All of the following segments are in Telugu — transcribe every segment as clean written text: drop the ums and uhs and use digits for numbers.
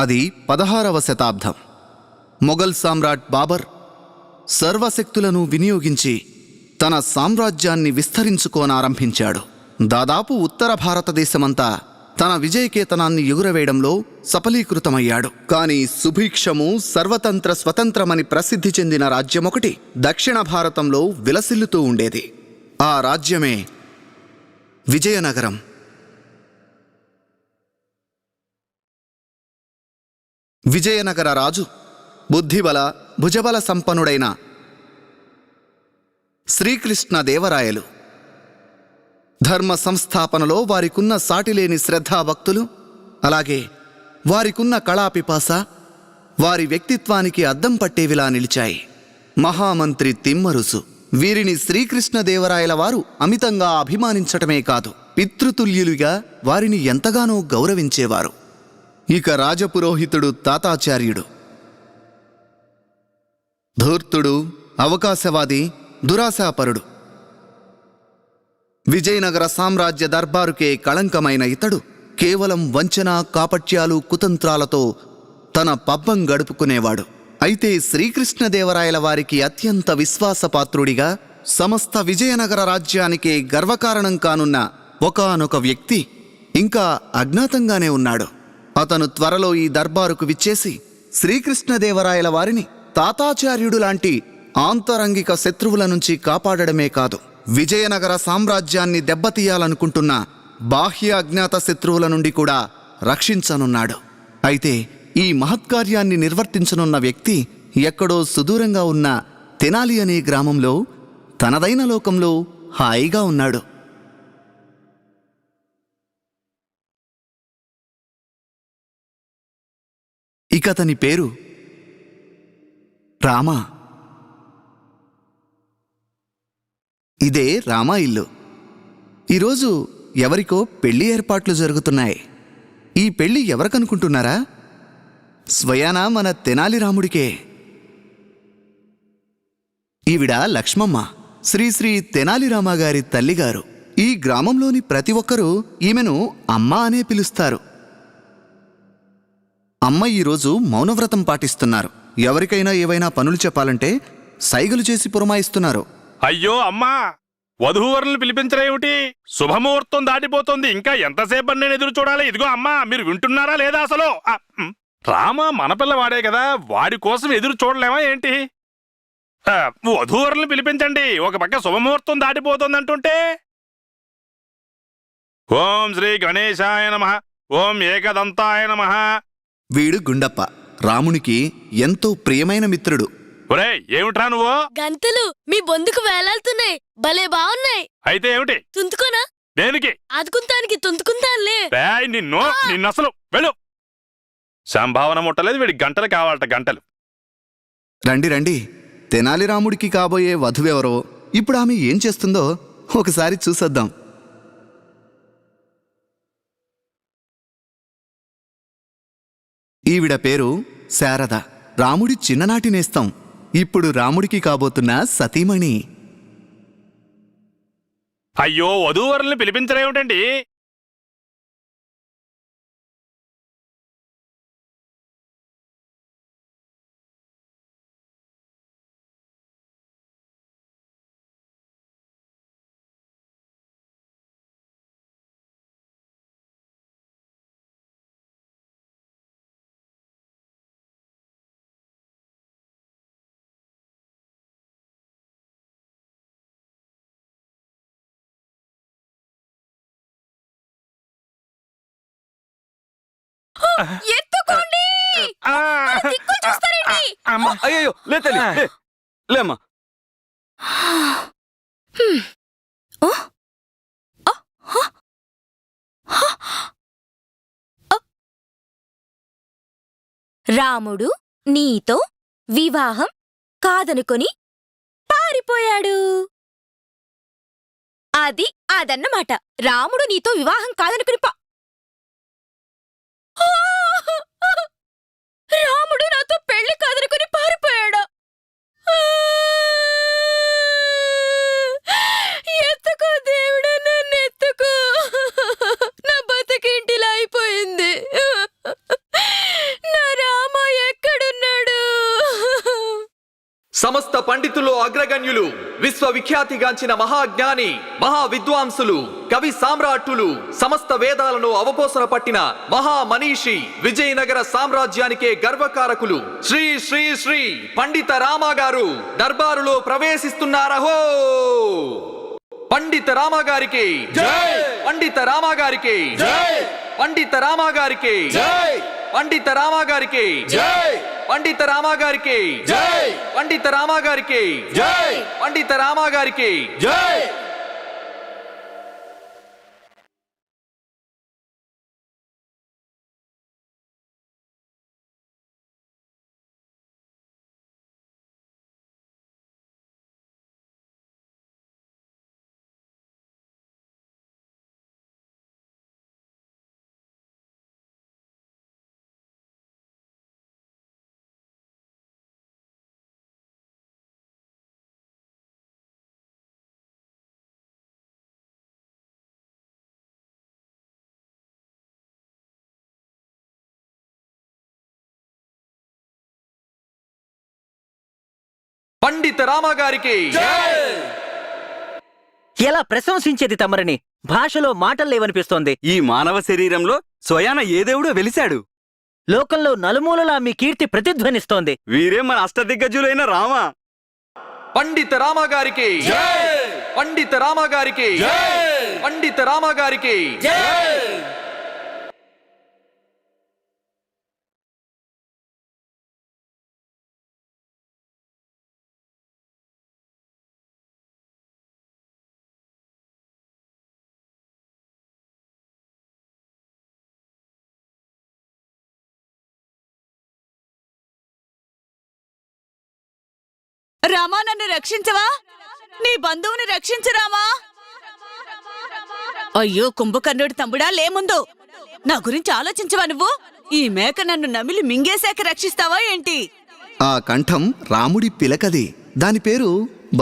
అది 16వ శతాబ్దం. మొఘల్ సామ్రాట్ బాబర్ సర్వశక్తులను వినియోగించి తన సామ్రాజ్యాన్ని విస్తరించుకోనారంభించాడు. దాదాపు ఉత్తర భారతదేశమంతా తన విజయకేతనాన్ని ఎగురవేయడంలో సఫలీకృతమయ్యాడు. కాని సుభిక్షము సర్వతంత్ర స్వతంత్రమని ప్రసిద్ధి చెందిన రాజ్యమొకటి దక్షిణ భారతంలో విలసిల్లుతూ ఉండేది. ఆ రాజ్యమే విజయనగరం. విజయనగర రాజు బుద్ధిబల భుజబల సంపన్నుడైన శ్రీకృష్ణదేవరాయలు. ధర్మ సంస్థాపనలో వారికున్న సాటిలేని శ్రద్ధాభక్తులు, అలాగే వారికున్న కళాపిపాస వారి వ్యక్తిత్వానికి అద్దం పట్టేవిలా నిలిచాయి. మహామంత్రి తిమ్మరుసు వీరిని శ్రీకృష్ణదేవరాయల వారు అమితంగా అభిమానించటమే కాదు, పితృతుల్యులుగా వారిని ఎంతగానో గౌరవించేవారు. ఇక రాజపురోహితుడు తాతాచార్యుడు ధూర్తుడు, అవకాశవాది, దురాశాపరుడు. విజయనగర సామ్రాజ్య దర్బారుకే కళంకమైన ఇతడు కేవలం వంచన, కాపట్యాలు, కుతంత్రాలతో తన పబ్బం గడుపుకునేవాడు. అయితే శ్రీకృష్ణదేవరాయల వారికి అత్యంత విశ్వాసపాత్రుడిగా, సమస్త విజయనగర రాజ్యానికే గర్వకారణం కానున్న ఒకానొక వ్యక్తి ఇంకా అజ్ఞాతంగానే ఉన్నాడు. అతను త్వరలో ఈ దర్బారుకు విచ్చేసి శ్రీకృష్ణదేవరాయల వారిని తాతాచార్యుడు లాంటి ఆంతరంగిక శత్రువుల నుంచి కాపాడడమే కాదు, విజయనగర సామ్రాజ్యాన్ని దెబ్బతీయాలనుకుంటున్న బాహ్య అజ్ఞాత శత్రువుల నుండి కూడా రక్షించనున్నాడు. అయితే ఈ మహత్కార్యాన్ని నిర్వర్తించనున్న వ్యక్తి ఎక్కడో సుదూరంగా ఉన్న తెనాలి అనే గ్రామంలో తనదైన లోకంలో హాయిగా ఉన్నాడు. ఇకతని పేరు రామ. ఇదే రామా ఇల్లు. ఈరోజు ఎవరికో పెళ్లి ఏర్పాట్లు జరుగుతున్నాయి. ఈ పెళ్లి ఎవరికనుకుంటున్నారా? స్వయానా మన తెనాలి రాముడికే. ఈవిడ లక్ష్మమ్మ, శ్రీ తెనాలి రామగారి తల్లిగారు. ఈ గ్రామంలోని ప్రతి ఒక్కరూ ఈమెను అమ్మ అనే పిలుస్తారు. అమ్మ ఈరోజు మౌనవ్రతం పాటిస్తున్నారు. ఎవరికైనా ఏవైనా పనులు చెప్పాలంటే సైగలు చేసి పురమాయిస్తున్నారు. అయ్యో అమ్మా, వధూవరులను పిలిపించరేమిటి? శుభముహూర్తం దాటిపోతుంది. ఇంకా ఎంతసేపు నేను ఎదురు చూడాలి? ఇదిగో అమ్మా, మీరు వింటున్నారా లేదా? అసలు రామ మన పిల్లవాడే కదా, వాడి కోసం ఎదురు చూడలేమా ఏంటి? వధూవరులను పిలిపించండి. ఒక పక్క శుభముహూర్తం దాటిపోతుంది అంటుంటే. ఓం శ్రీ గణేశాయ నమః, ఓం ఏకదంతాయ నమః. వీడు గుండప్ప, రామునికి ఎంతో ప్రియమైన మిత్రుడు. ఒరే, ఏమిట్రా నువ్వు? గంతులు మీ బొందుకు వేలాడుతున్నాయి, భలే బాగున్నాయి. అయితే ఏమిటి? తుంతుకోనా? దేనికి? అదుకుంటానికి తుంతుకుంటానులే. నిన్నసలు వెళ్ళు. సంభావన ముట్టలేదు, వీడి గంటలు కావాలట, గంటలు. రండి రండి, తెనాలి రాముడికి కాబోయే వధువెవరో, ఇప్పుడు ఆమె ఏం చేస్తుందో ఒకసారి చూసొద్దాం. ఈవిడ పేరు శారద, రాముడి చిన్ననాటి నేస్తం. ఇప్పుడు రాముడికి కాబోతున్న సతీమణి. అయ్యో, వధూవరుల్ని పిలిపించరేమిటండి? ఎత్తుకోండి. అయ్యో లేమ్మా. రాముడు నీతో వివాహం కాదనుకొని పారిపోయాడు. అదన్నమాట. రాముడు నీతో వివాహం కాదనుకుని రాముడు నాతో పెళ్లి కాదనుకుని పారిపోయాడా? ఎత్తుకో దేవుడా, నన్ను ఎత్తుకో. నా బతుకింటిలా అయిపోయింది. నా సమస్త పండితులు అగ్రగణ్యులు, విశ్వవిఖ్యాతిగాంచిన మహాజ్ఞాని, మహావిద్వాంసులు, కవి సామ్రాట్టులు, సమస్త వేదాలను అవపోసన పట్టిన మహామనీషి, విజయనగర సామ్రాజ్యానికే గర్వకారకులు శ్రీ శ్రీ శ్రీ పండిత రామ గారు దర్బారులో ప్రవేశిస్తున్నారహో. పండిత రామ గారికి జై! పండిత రామ గారికి జై! పండిత రామ గారికి జై! పండిత రామ గారికి జై! పండిత రామ గారికి జై! పండిత రామ గారికి జై! పండిత రామ గారికి జై! పండిత రామ గారికి ఎలా ప్రశంసించేది తమరిని? భాషలో మాటలు లేవనిపిస్తోంది. ఈ మానవ శరీరంలో స్వయాన ఏ దేవుడో వెలిశాడు. లోకంలో నలుమూలలా మీ కీర్తి ప్రతిధ్వనిస్తోంది. వీరే మన అష్టదిగ్గజులైన రామ. పండిత రామ గారికి పండిత రామ గారికి పండిత రామ గారికి రామా, నన్ను రక్షించవా? నీ బంధువుని రక్షించు రామా. అయ్యో కుంభకర్ణుడి తమ్ముడా, లే ముందు. నా గురించి ఆలోచించవా నువ్వు? ఈ మేక నన్ను నమిలి మింగేశాక రక్షిస్తావా ఏంటి? ఆ కంఠం రాముడి పిలకది. దాని పేరు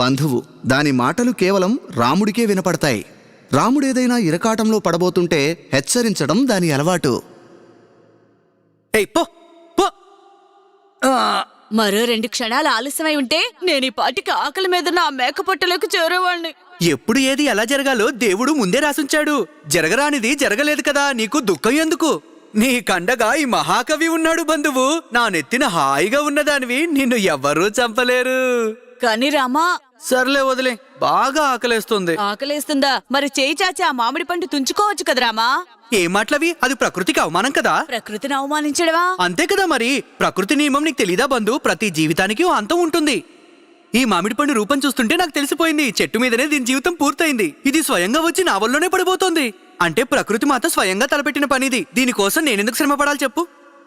బంధువు. దాని మాటలు కేవలం రాముడికే వినపడతాయి. రాముడేదైనా ఇరకాటంలో పడబోతుంటే హెచ్చరించడం దాని అలవాటు. ఏయ్ పో పో. మరో 2 క్షణాలు ఆలస్యమై ఉంటే నేను ఈ పాటికి ఆకలి మీద నా మేక పొట్టలోకి చేరేవాణ్ణి. ఎప్పుడు ఏది ఎలా జరగాలో దేవుడు ముందే రాసుంచాడు. జరగరానిది జరగలేదు కదా, నీకు దుఃఖం ఎందుకు? నీ కండగా ఈ మహాకవి ఉన్నాడు బంధువు. నా నెత్తిన హాయిగా ఉన్నదానివి నిన్ను ఎవ్వరూ చంపలేరు. కాని రామా, సర్లే వదిలే, బాగా ఆకలేస్తుంది. ఆకలేస్తుందా? మరి చేయి చాచి ఆ మామిడి పండు తుంచుకోవచ్చు కదా రామా. ఏ మాటలవి? అది ప్రకృతికి అవమానం కదా. ప్రకృతిని అవమానించడమా? అంతే కదా మరి. ప్రకృతి నియమం నీకు తెలీదా బంధు? ప్రతి జీవితానికి ఓ అంతం ఉంటుంది. ఈ మామిడి పండు రూపం చూస్తుంటే నాకు తెలిసిపోయింది. చెట్టు మీదనే దీని జీవితం పూర్తయింది. ఇది స్వయంగా వచ్చి నా వల్లనే పడిపోతుంది. అంటే ప్రకృతి మాత స్వయంగా తలపెట్టిన పనిది. దీనికోసం నేనెందుకు శ్రమ పడాలి చెప్పు?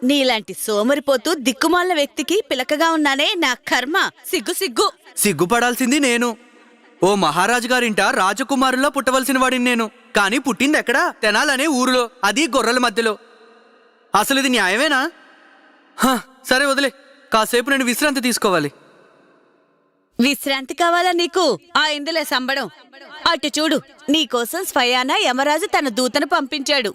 నీలాంటి సోమరిపోతూ దిక్కుమాలిన వ్యక్తికి పిలకగా ఉన్నానే, నా కర్మ. సిగ్గు సిగ్గు. సిగ్గుపడాల్సింది నేను. ఓ మహారాజు గారింట రాజకుమారుల్లో పుట్టవలసిన వాడిని నేను. కానీ పుట్టింది ఎక్కడా? తెనాలనే ఊరిలో, అది గొర్రెల మధ్యలో. అసలు ఇది న్యాయమేనా? సరే వదిలే, కాసేపు నేను విశ్రాంతి తీసుకోవాలి. విశ్రాంతి కావాలా నీకు? ఆ ఇందులే సంబడం. అటు చూడు, నీకోసం స్వయాన యమరాజు తన దూతను పంపించాడు.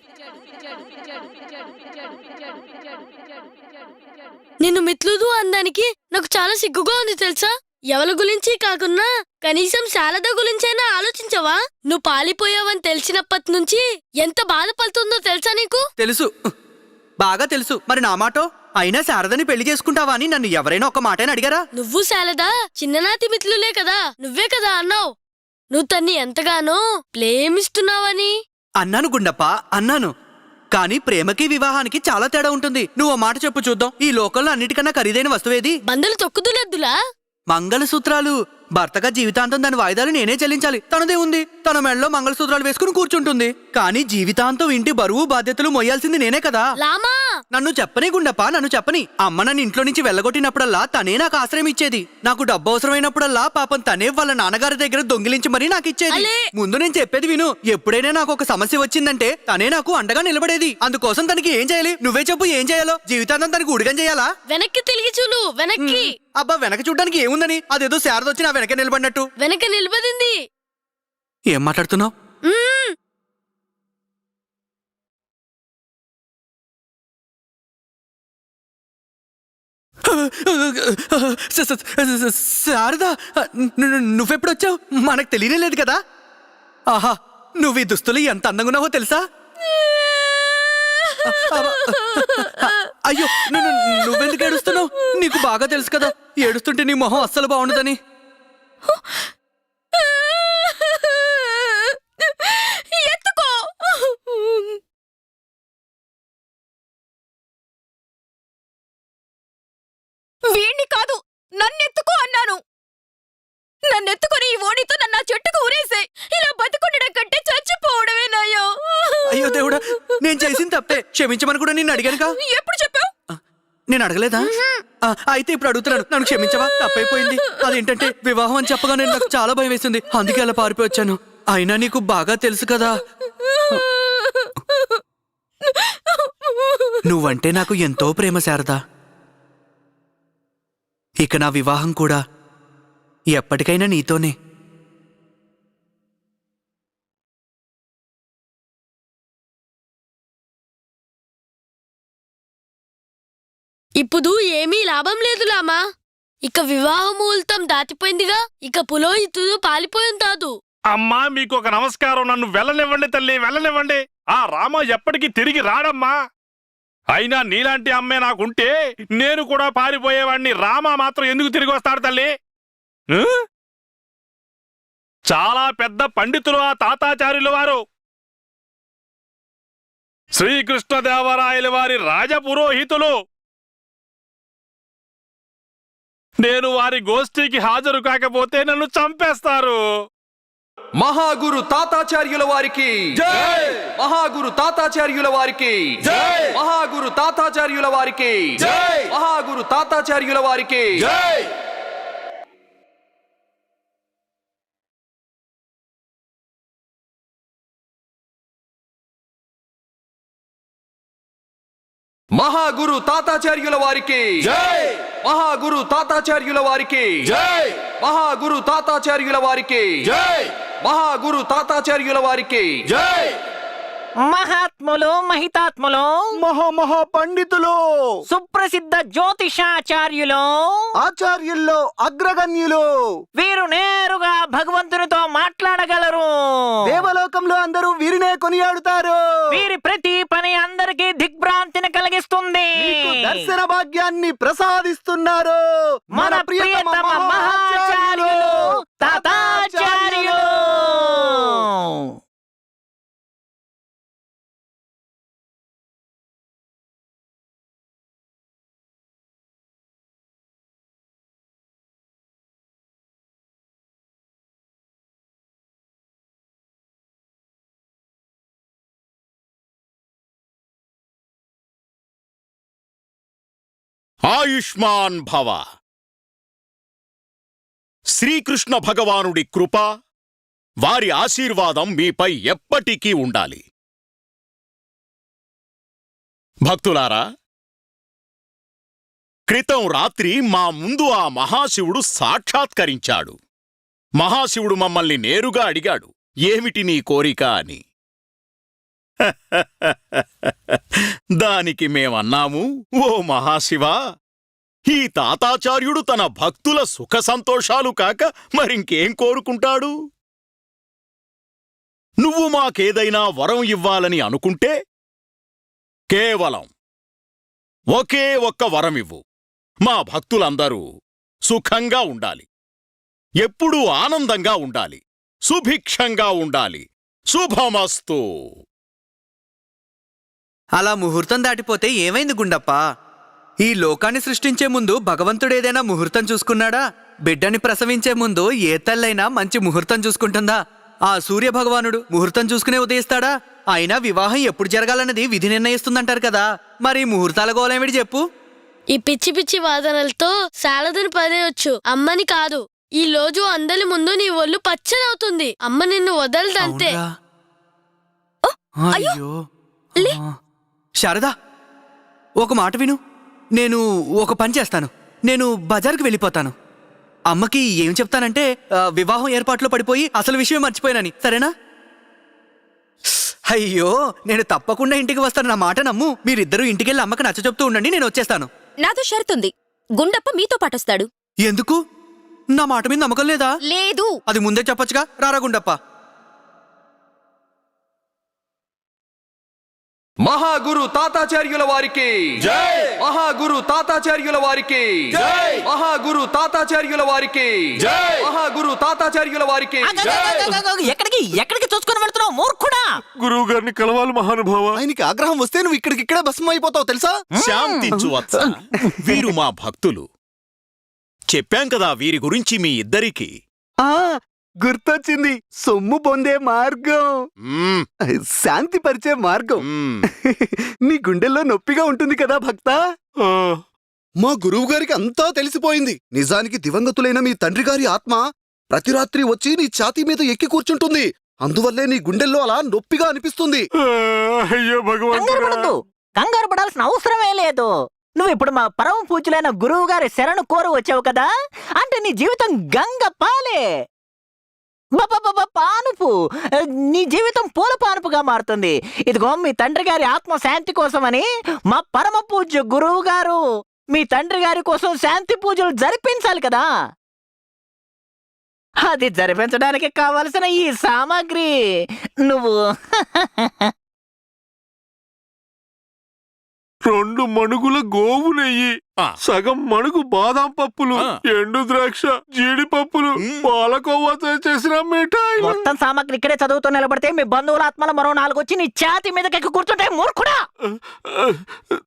నిన్ను మిత్రుడు అందానికి నాకు చాలా సిగ్గుగా ఉంది తెలుసా? ఎవరి గురించి కాకున్నా కనీసం శారద గురించైనా ఆలోచించవా? నువ్వు పాలిపోయావని తెలిసినప్పటి నుంచి ఎంత బాధపడుతుందో తెలుసా నీకు? తెలుసు, బాగా తెలుసు. మరి నా మాటో? అయినా శారదని పెళ్లి చేసుకుంటావా అని నన్ను ఎవరైనా ఒక మాటైనా అడిగారా? నువ్వు శారద చిన్ననాటి మిత్రులే కదా, నువ్వే కదా అన్నావు నువ్వు తన్ని ఎంతగానో ప్రేమిస్తున్నావని. అన్నాను గుండప్ప, అన్నాను. కానీ ప్రేమకి వివాహానికి చాలా తేడా ఉంటుంది. నువ్వు మాట చెప్పు చూద్దాం. ఈ లోకంలో అన్నిటికన్నా ఖరీదైన వస్తువేది? బందలు తొక్కుదులద్దులా? మంగళసూత్రాలు. భర్తగా జీవితాంతం దాని వాయిదాలు నేనే చెల్లించాలి. తనదే ఉంది, తన మెడలో మంగళసూత్రాలు వేసుకుని కూర్చుంటుంది. కానీ జీవితాంతం ఇంటి బరువు బాధ్యతలు మొయ్యాల్సింది నేనే కదా. లామా, నన్ను చెప్పని గుండప్ప, నన్ను చెప్పని. అమ్మ నన్ను ఇంట్లో నుంచి వెళ్ళగొట్టినప్పుడల్లా తనే నాకు ఆశ్రయం ఇచ్చేది. నాకు డబ్బు అవసరమైనప్పుడల్లా పాపం తనే వాళ్ళ నాన్నగారి దగ్గర దొంగిలించి మరీ నాకు ఇచ్చేది. ముందు నేను చెప్పేది విను. ఎప్పుడైనా నాకు ఒక సమస్య వచ్చిందంటే తనే నాకు అండగా నిలబడేది. అందుకోసం తనకి ఏం చేయాలి? నువ్వే చెప్పు, ఏం చేయాలో? జీవితాంతం తనకి ఉడిగం చేయాలా? వెనక్కి తిరిగి చూడు, వెనక్కి. అబ్బా, వెనక చూడడానికి ఏముందని? అదేదో శారద వచ్చి నా వెనక నిలబడినట్టు. వెనక నిలబడింది. ఏం మాట్లాడుతున్నావు? శారదా, నువ్వెప్పుడొచ్చావు? మనకు తెలియనే లేదు కదా. ఆహా, నువ్వు ఈ దుస్తులు ఎంత అందంగా ఉన్నావో తెలుసా? అయ్యో, నువ్వెందుకు ఏడుస్తున్నావు? నీకు బాగా తెలుసు కదా, ఏడుస్తుంటే నీ మొహం అస్సలు బాగుండదని. ఎత్తుకో. వీణ్ణి కాదు, నన్నెత్తుకో అన్నాను. నన్నెత్తుకొని ఈ ఓడితో నన్ను ఆ చెట్టుకు ఊరేసే. ఇలా బతుకుండడం కంటే చచ్చిపోవడమే నయ్యో. అయ్యో దేవుడా, నేను చేసింది తప్పే, క్షమించమని కూడా నిన్ను అడిగానుగా. ఎప్పుడు చెప్పావు? నేను అడగలేదా? అయితే ఇప్పుడు అడుగుతున్నాను, నన్ను క్షమించవా? తప్పైపోయింది. అదేంటంటే వివాహం అని చెప్పగానే నాకు చాలా భయం వేసింది, అందుకే అలా పారిపోయి వచ్చాను. అయినా నీకు బాగా తెలుసు కదా, నువ్వంటే నాకు ఎంతో ప్రేమ శారదా. ఇక నా వివాహం కూడా ఎప్పటికైనా నీతోనే. ఇప్పుడు ఏమీ లాభం లేదు లామా. ఇక వివాహ ముహూర్తం దాటిపోయిందిగా, ఇక పురోహితుడు పాలిపోయింది కాదు. అమ్మా మీకు ఒక నమస్కారం, నన్ను వెళ్ళనివ్వండి తల్లి, వెళ్ళనివ్వండి. ఆ రామ ఎప్పటికీ తిరిగి రాడమ్మా. అయినా నీలాంటి అమ్మే నాకుంటే నేను కూడా పారిపోయేవాడిని. రామ మాత్రం ఎందుకు తిరిగి వస్తాడు తల్లి? చాలా పెద్ద పండితులు ఆ తాతాచార్యుల వారు. శ్రీకృష్ణదేవరాయల వారి రాజపురోహితులు. నేను వారి గోష్ఠికి హాజరు కాకపోతే నన్ను చంపేస్తారు. మహాగురు తాతాచార్యుల వారికి జై! మహాగురు తాతాచార్యుల వారికి జై! మహాగురు తాతాచార్యుల వారికి జై! మహాగురు తాతాచార్యుల వారికి జై! మహాగురు తాతాచార్యుల వారికి జై! మహాగురు తాతాచార్యుల వారికి జై! మహాగురు తాతాచార్యుల వారికి జై! మహాగురు తాతాచార్యుల వారికి జై! మహాత్ములు, మహితాత్ములు, మహా పండితులు, సుప్రసిద్ధ జ్యోతిషాచార్యులు, ఆచార్యుల్లో అగ్రగణ్యులు, వీరు నేరుగా భగవంతునితో మాట్లాడగలరు. దేవలోకంలో అందరూ వీరినే కొనియాడుతారు. వీరి ప్రతి పని అందరికీ దిగ్భ్రాంతిని కలిగిస్తుంది. మీకు దర్శన భాగ్యాన్ని ప్రసాదిస్తున్నారు మన ప్రియతమ మహాచార్యులు తాతాచార్యులు. ఆయుష్మాన్ భవ. శ్రీకృష్ణ భగవానుడి కృప, వారి ఆశీర్వాదం మీపై ఎప్పటికీ ఉండాలి. భక్తులారా, క్రితం రాత్రి మా ముందు ఆ మహాశివుడు సాక్షాత్కరించాడు. మహాశివుడు మమ్మల్ని నేరుగా అడిగాడు, ఏమిటి నీ కోరిక అని. దానికి మేమన్నాము, ఓ మహాశివా, ఈ తాతాచార్యుడు తన భక్తుల సుఖ సంతోషాలు కాక మరింకేం కోరుకుంటాడు? నువ్వు మాకేదైనా వరం ఇవ్వాలని అనుకుంటే కేవలం ఒకే ఒక్క వరమివ్వు. మా భక్తులందరూ సుఖంగా ఉండాలి, ఎప్పుడూ ఆనందంగా ఉండాలి, సుభిక్షంగా ఉండాలి. శుభమస్తు. అలా ముహూర్తం దాటిపోతే ఏమైంది గుండప్ప? ఈ లోకాన్ని సృష్టించే ముందు భగవంతుడేదైనా ముహూర్తం చూసుకున్నాడా? బిడ్డని ప్రసవించే ముందు ఏ తల్లైనా మంచి ముహూర్తం చూసుకుంటుందా? ఆ సూర్య భగవానుడు ముహూర్తం చూసుకునే ఉదయిస్తాడా? అయినా వివాహం ఎప్పుడు జరగాలన్నది విధి నిర్ణయిస్తుందంటారు కదా, మరి ముహూర్తాల గోలేమిటి చెప్పు? ఈ పిచ్చి పిచ్చి వాదనలతో శారదని పదేయొచ్చు, అమ్మని కాదు. ఈ రోజు అందరి ముందు నీ ఒళ్ళు పచ్చదవుతుంది. అమ్మ నిన్ను వదలదంతే. అవునా? అయ్యో. శారదా, ఒక మాట విను. నేను ఒక పని చేస్తాను. నేను బజార్కి వెళ్ళిపోతాను. అమ్మకి ఏం చెప్తానంటే వివాహం ఏర్పాట్లో పడిపోయి అసలు విషయం మర్చిపోయానని, సరేనా? అయ్యో, నేను తప్పకుండా ఇంటికి వస్తాను, నా మాట నమ్ము. మీరిద్దరూ ఇంటికెళ్ళి అమ్మకి నచ్చ చెప్తూ ఉండండి, నేను వచ్చేస్తాను. నాతో షరతుంది. గుండప్ప మీతో పాటొస్తాడు. ఎందుకు? నా మాట మీద నమ్మకం లేదా? లేదు. అది ముందే చెప్పొచ్చుగా. రారా గుండప్ప. మహాగురు తాతాచార్యుల వారికి జై! మహాగురు తాతాచార్యుల వారికి జై! మహాగురు తాతాచార్యుల వారికి జై! మహాగురు తాతాచార్యుల వారికి ఎక్కడికి ఎక్కడికి చూసుకుని వెళ్తున్నావు మూర్ఖుడా? గురువు గారిని కలవాలి మహానుభావ. ఆయనకి ఆగ్రహం వస్తే నువ్వు ఇక్కడికిక్కడే భస్మం అయిపోతావు తెలుసా? శాంతించు వత్స. వీరు మా భక్తులు. చెప్పాం కదా వీరి గురించి మీ ఇద్దరికి. గుర్తొచ్చింది. సొమ్ము పొందే మార్గం, మ్మ్, శాంతి పరిచే మార్గం. మ్మ్. నీ గుండెల్లో నొప్పిగా ఉంటుంది కదా భక్త. మా గురువు గారికి అంతా తెలిసిపోయింది. నిజానికి దివంగతులైన మీ తండ్రి గారి ఆత్మ ప్రతి రాత్రి వచ్చి నీ ఛాతీ మీద ఎక్కి కూర్చుంటుంది. అందువల్లే నీ గుండెల్లో అలా నొప్పిగా అనిపిస్తుంది. అయ్యో కంగారు పడద్దు. కంగారు పడాల్సిన అవసరమే లేదు. నువ్వు ఇప్పుడు మా పరమ పూజలైన గురువు గారి శరణు కోరు వచ్చావు కదా, అంటే నీ జీవితం గంగ పాలే. పానుపు. నీ జీవితం పూల పానుపుగా మారుతుంది. ఇదిగో మీ తండ్రి గారి ఆత్మ శాంతి కోసమని మా పరమ పూజ్య గురువు గారు మీ తండ్రి గారి కోసం శాంతి పూజలు జరిపించాలి కదా. అది జరిపించడానికి కావలసిన ఈ సామాగ్రి నువ్వు 2 మణుగుల గోవు నెయ్యి, ఆ. సగం మణుగు బాదాం పప్పులు, ఆ. ఎండు ద్రాక్ష, జీడిపప్పులు, మ్. పాలకోవాతో చేసిన మిఠాయి. మొత్తం సామాగ్రి ఇక్కడే చదువుతూ నిలబడితే మీ బంధువుల ఆత్మల మరో 4 వచ్చి నీ ఛాతి మీదకెక్కి కూర్చుంటే మూర్ఖుడా.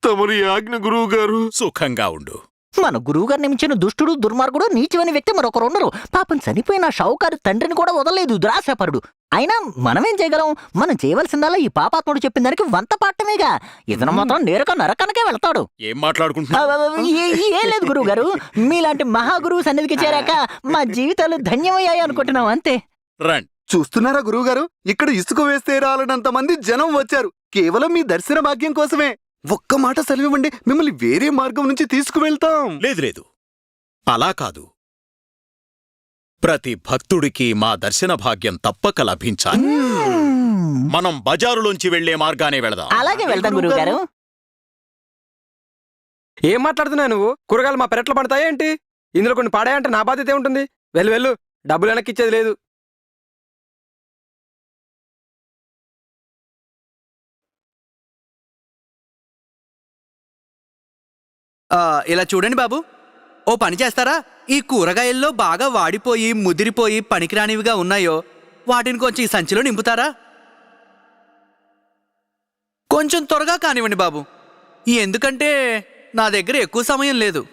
తమరి ఆజ్ఞ గురువు గారు. సుఖంగా ఉండు. మన గురువుగారిని మించిన దుష్టుడు దుర్మార్గుడు నీచమైన వ్యక్తి మరొకరుండరు. పాపం చనిపోయిన షావుకారు తండ్రిని కూడా వదలలేదు దురాశాపరుడు. అయినా మనమేం చేయగలం? మనం చేయవలసిందల్లా ఈ పాపాత్ముడు చెప్పిన దానికి వంత పాడటమేగా. ఇతను మాత్రం నేరుగా నరకానికే వెళ్తాడు. ఏం మాట్లాడుకుంటున్నావు? ఏం లేదు గురువు గారు, మీలాంటి మహాగురువు సన్నిధికి చేరాక మా జీవితాలు ధన్యమయ్యాయి అనుకుంటున్నాం అంతే. రండి. చూస్తున్నారా గురువుగారు, ఇక్కడ ఇసుక వేస్తే రాలనంత మంది జనం వచ్చారు కేవలం మీ దర్శన భాగ్యం కోసమే. ఒక్క మాట సెలవివ్వండి, మిమ్మల్ని వేరే మార్గం నుంచి తీసుకువెళ్తాం. లేదు లేదు, అలా కాదు. ప్రతి భక్తుడికి మా దర్శన భాగ్యం తప్పక లభించాలి. మనం బజారులోంచి వెళ్లే మార్గానే వెళదాం. అలాగే వెళ్దాం గురువు గారు. ఏం మాట్లాడుతున్నావు నువ్వు? కూరగాయలు మా పెరట్లో పడతాయా ఏంటి? ఇందులో కొన్ని పాడాయంటే నా బాధ్యత ఏముంటుంది? వెళ్ళు వెళ్ళు, డబ్బులు వెనక్కిచ్చేది లేదు. ఇలా చూడండి బాబు, ఓ పని చేస్తారా? ఈ కూరగాయల్లో బాగా వాడిపోయి ముదిరిపోయి పనికిరానివిగా ఉన్నాయో వాటిని కొంచెం ఈ సంచిలో నింపుతారా? కొంచెం త్వరగా కానివ్వండి బాబు, ఎందుకంటే నా దగ్గర ఎక్కువ సమయం లేదు.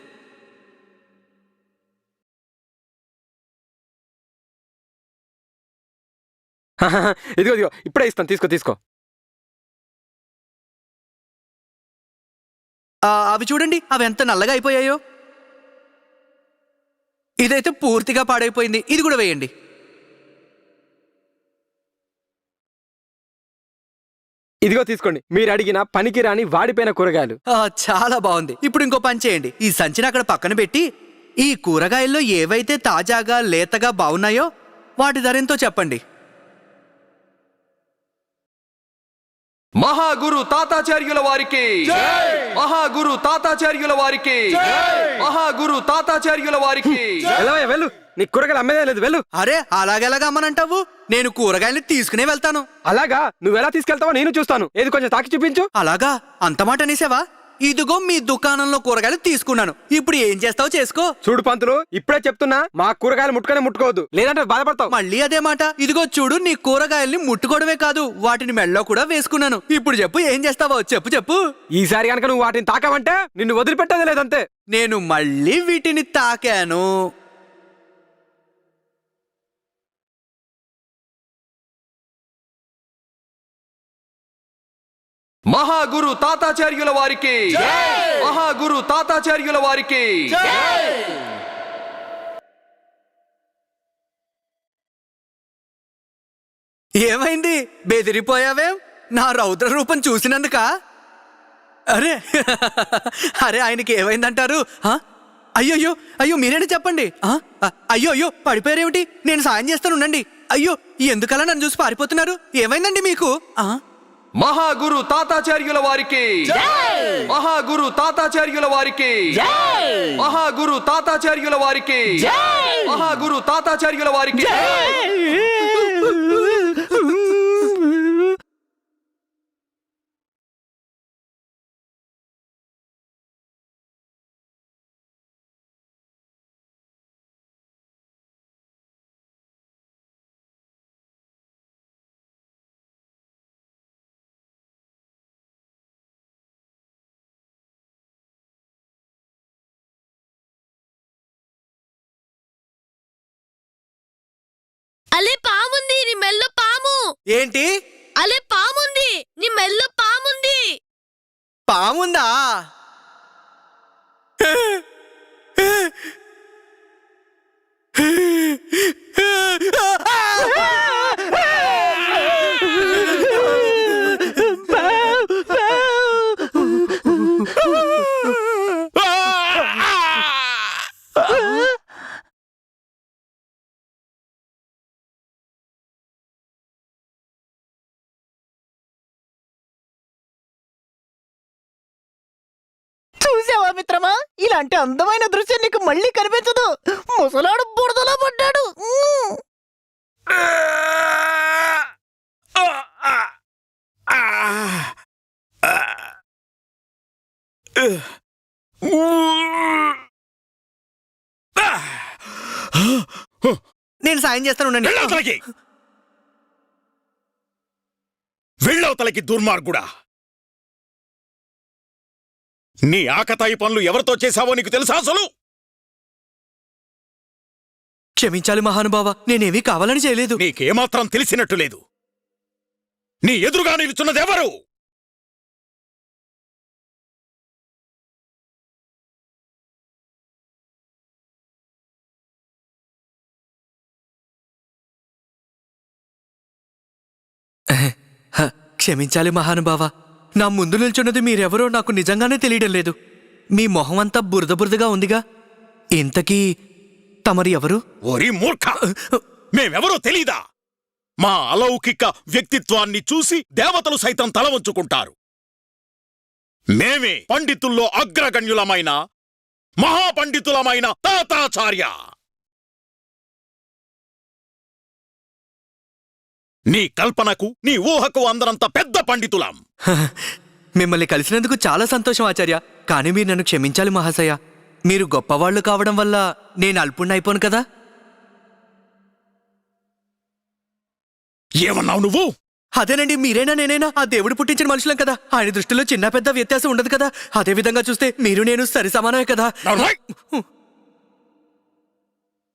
ఇదిగో ఇదిగో, ఇప్పుడే ఇస్తాను, తీసుకో తీసుకో. అవి చూడండి, అవి ఎంత నల్లగా అయిపోయాయో. ఇదైతే పూర్తిగా పాడైపోయింది. ఇది కూడా వేయండి. ఇదిగో తీసుకోండి, మీరు అడిగిన పనికి రాని వాడిపోయిన కూరగాయలు. చాలా బాగుంది. ఇప్పుడు ఇంకో పని చేయండి, ఈ సంచిని అక్కడ పక్కన పెట్టి ఈ కూరగాయల్లో ఏవైతే తాజాగా లేతగా బాగున్నాయో వాటి ధర ఎంతో చెప్పండి. మహాగురు తాతాచార్యుల వారికి మహాగురు తాతాచార్యుల వారికి మహాగురు తాతాచార్యుల వారికి వెళ్ళవయ్యా, వెళ్ళు. నీ కూరగాయలు అమ్మేదే లేదు, వెళ్ళు. అరే, అలాగెలాగా అమ్మనంటావు? నేను కూరగాయల్ని తీసుకునే వెళ్తాను. అలాగా? నువ్వు ఎలా తీసుకెళ్తావో నేను చూస్తాను. ఏది కొంచెం తాకి చూపించు. అలాగా? అంత మాట అనేసావా? ఇదిగో మీ దుకాణంలో కూరగాయలు తీసుకున్నాను, ఇప్పుడు ఏం చేస్తావో చేసుకో. చూడు పంతులు, ఇప్పుడే చెప్తున్నా, మా కూరగాయలు ముట్టుకనే ముట్టుకోవద్దు, లేదంటే బాధపడతావు. మళ్ళీ అదే మాట? ఇదిగో చూడు, నీ కూరగాయల్ని ముట్టుకోవడమే కాదు వాటిని మెళ్ళో కూడా వేసుకున్నాను. ఇప్పుడు చెప్పు, ఏం చేస్తావో చెప్పు చెప్పు. ఈసారి కనుక నువ్వు వాటిని తాకావంటే నిన్ను వదిలిపెట్టేది లేదంతే. నేను మళ్ళీ వీటిని తాకాను. మహాగురు తాతాచార్యుల వారికి మహాగురు తాతాచార్యుల వారికి ఏమైంది? బెదిరిపోయావేం నా రౌద్ర రూపం చూసినందుక? అరే అరే, ఆయనకి ఏమైందంటారు? అయ్యో అయ్యో, మీరేనా చెప్పండి. అయ్యో అయ్యో, పడిపోయారేమిటి? నేను సాయం చేస్తాను, ఉండండి. అయ్యో, ఎందుకలా నన్ను చూసి పారిపోతున్నారు? ఏమైందండి మీకు? మహాగురు తాతాచార్యుల వారికి మహాగురు తాతాచార్యుల వారికి మహాగురు తాతాచార్యుల వారికి మహాగురు తాతాచార్యుల వారికి అలే పాముంది నీ మెల్లో పాము. ఏంటి? అలే పాముంది నీ మెల్లో పాముంది. పాముందా? చూసావా మిత్రమా, ఇలాంటి అందమైన దృశ్యం నీకు మళ్ళీ కనిపించదు. ముసలాడు బురదలో పడ్డాడు. నేను సాయం చేస్తాను. ఉండండి. వెళ్ళవతలకి దుర్మార్గుడా! నీ ఆకతాయి పనులు ఎవరితో చేశావో నీకు తెలుసా అసలు? క్షమించాలి మహానుభావ, నేనేమీ కావాలని చేయలేదు. నీకేమాత్రం తెలిసినట్టు లేదు. నీ ఎదురుగా నిలుచున్నది ఎవరు? క్షమించాలి మహానుభావ, నా ముందు నిల్చున్నది మీరెవరో నాకు నిజంగానే తెలియడం లేదు. మీ మొహం అంతా బురద బురదగా ఉందిగా. ఇంతకీ తమరి ఎవరు? ఓరి మూర్ఖ! మేమెవరో తెలీదా? మా అలౌకిక వ్యక్తిత్వాన్ని చూసి దేవతలు సైతం తల వంచుకుంటారు. మేమే పండితుల్లో అగ్రగణ్యులమైన మహాపండితులమైన తాతాచార్య. నీ కల్పనకు నీ ఊహకు అందరంత పెద్ద పండితులం. మిమ్మల్ని కలిసినందుకు చాలా సంతోషం ఆచార్య. కానీ మీరు నన్ను క్షమించాలి మహాశయ. మీరు గొప్పవాళ్లు కావడం వల్ల నేను అల్పుణ్ణి కదా. ఏమన్నావు నువ్వు? అదేనండి, మీరైనా నేనైనా ఆ దేవుడు పుట్టించిన మనుషులం కదా. ఆయన దృష్టిలో చిన్న పెద్ద వ్యత్యాసం ఉండదు కదా. అదే విధంగా చూస్తే మీరు నేను సరి సమానమే కదా.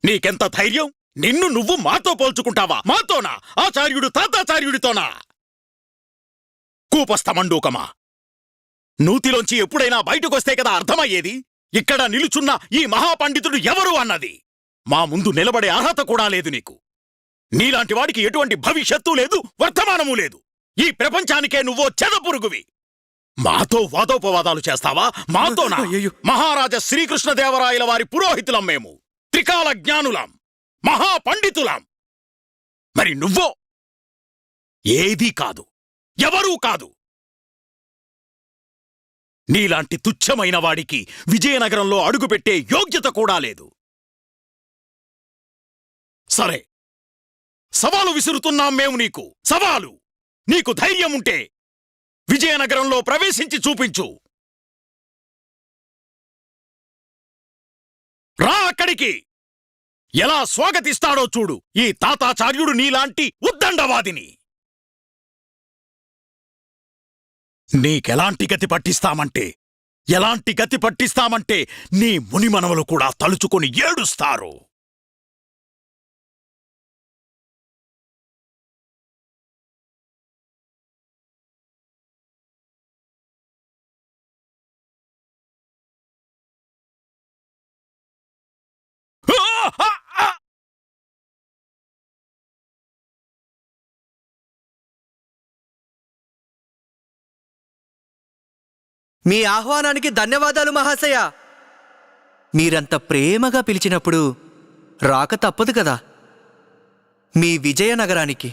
నీకెంత ధైర్యం? నిన్ను నువ్వు మాతో పోల్చుకుంటావా? మాతోనా? ఆచార్యుడు తాతాచార్యుడితోనా? కూపస్థమండూకమా! నూతిలోంచి ఎప్పుడైనా బయటకొస్తే కదా అర్థమయ్యేది. ఇక్కడ నిలుచున్న ఈ మహాపండితుడు ఎవరు అన్నది. మా ముందు నిలబడే అర్హత కూడా లేదు నీకు. నీలాంటి వాడికి ఎటువంటి భవిష్యత్తు లేదు, వర్తమానమూ లేదు. ఈ ప్రపంచానికే నువ్వో చెదపురుగువి. మాతో వాదోపవాదాలు చేస్తావా? మాతోనా? మహారాజా శ్రీకృష్ణదేవరాయల వారి పురోహితులం మేము. త్రికాల జ్ఞానులం, మహాపండితులం. మరి నువ్వో ఏదీ కాదు, ఎవరూ కాదు. నీలాంటి తుచ్చమైన వాడికి విజయనగరంలో అడుగుపెట్టే యోగ్యత కూడా లేదు. సరే, సవాలు విసురుతున్నాం మేము నీకు. సవాలు! నీకు ధైర్యం ఉంటే విజయనగరంలో ప్రవేశించి చూపించు. రా అక్కడికి. ఎలా స్వాగతిస్తాడో చూడు ఈ తాతాచార్యుడు నీలాంటి ఉద్దండవాదిని. నీకెలాంటి గతి పట్టిస్తామంటే, ఎలాంటి గతి పట్టిస్తామంటే నీ మునిమనవలు కూడా తలుచుకొని ఏడుస్తారు. మీ ఆహ్వానానికి ధన్యవాదాలు మహాశయ. మీరంత ప్రేమగా పిలిచినప్పుడు రాక తప్పదు కదా మీ విజయనగరానికి.